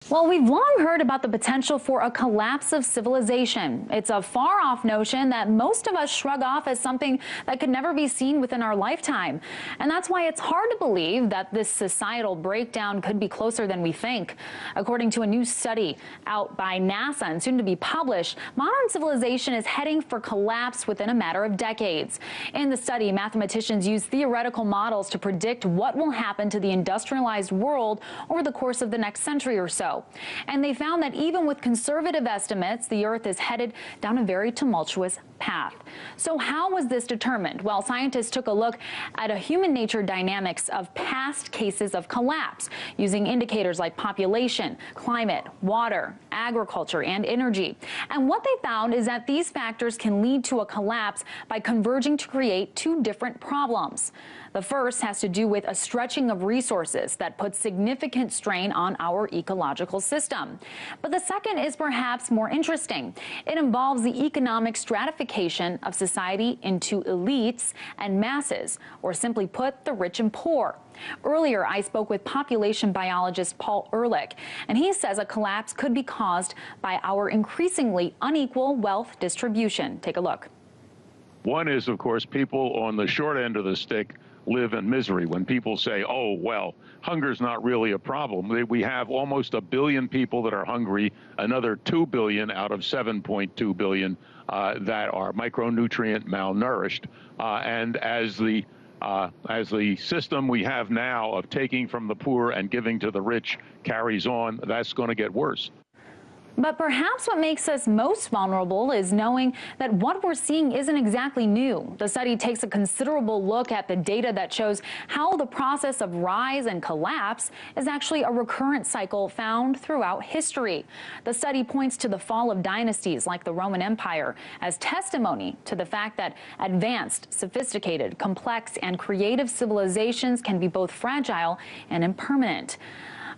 Well, we've long heard about the potential for a collapse of civilization. It's a far-off notion that most of us shrug off as something that could never be seen within our lifetime. And that's why it's hard to believe that this societal breakdown could be closer than we think. According to a new study out by NASA and soon to be published, modern civilization is heading for collapse within a matter of decades. In the study, mathematicians use theoretical models to predict what will happen to the industrialized world over the course of the next century or so. And they found that even with conservative estimates, the Earth is headed down a very tumultuous path. So how was this determined? Well, scientists took a look at a human nature dynamics of past cases of collapse using indicators like population, climate, water, agriculture, and energy. And what they found is that these factors can lead to a collapse by converging to create two different problems. The first has to do with a stretching of resources that puts significant strain on our ecological system. But the second is perhaps more interesting. It involves the economic stratification of society into elites and masses, or simply put, the rich and poor. Earlier, I spoke with population biologist Paul Ehrlich, and he says a collapse could be caused by our increasingly unequal wealth distribution. Take a look. One is, of course, people on the short end of the stick live in misery. When people say, oh, well, hunger's not really a problem. We have almost 1 billion people that are hungry, another 2 billion out of 7.2 billion that are micronutrient malnourished. And as the system we have now of taking from the poor and giving to the rich carries on, that's going to get worse. But perhaps what makes us most vulnerable is knowing that what we're seeing isn't exactly new. The study takes a considerable look at the data that shows how the process of rise and collapse is actually a recurrent cycle found throughout history. The study points to the fall of dynasties like the Roman Empire as testimony to the fact that advanced, sophisticated, complex, and creative civilizations can be both fragile and impermanent.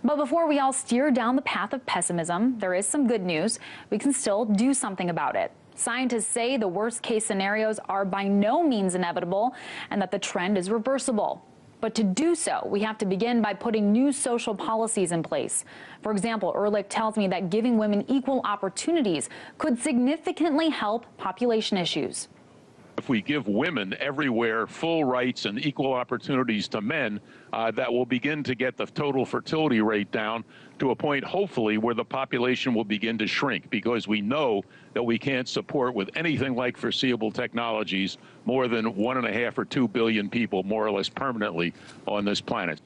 But before we all steer down the path of pessimism, there is some good news. We can still do something about it. Scientists say the worst-case scenarios are by no means inevitable and that the trend is reversible. But to do so, we have to begin by putting new social policies in place. For example, Ehrlich tells me that giving women equal opportunities could significantly help population issues. If we give women everywhere full rights and equal opportunities to men, that will begin to get the total fertility rate down to a point, hopefully, where the population will begin to shrink, because we know that we can't support with anything like foreseeable technologies more than 1.5 or 2 billion people, more or less permanently, on this planet.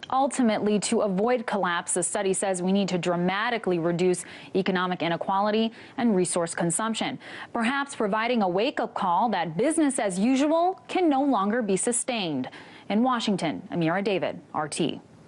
Ultimately, to avoid collapse, the study says we need to dramatically reduce economic inequality and resource consumption, perhaps providing a wake-up call that business as usual can no longer be sustained. In Washington, Amira David, RT.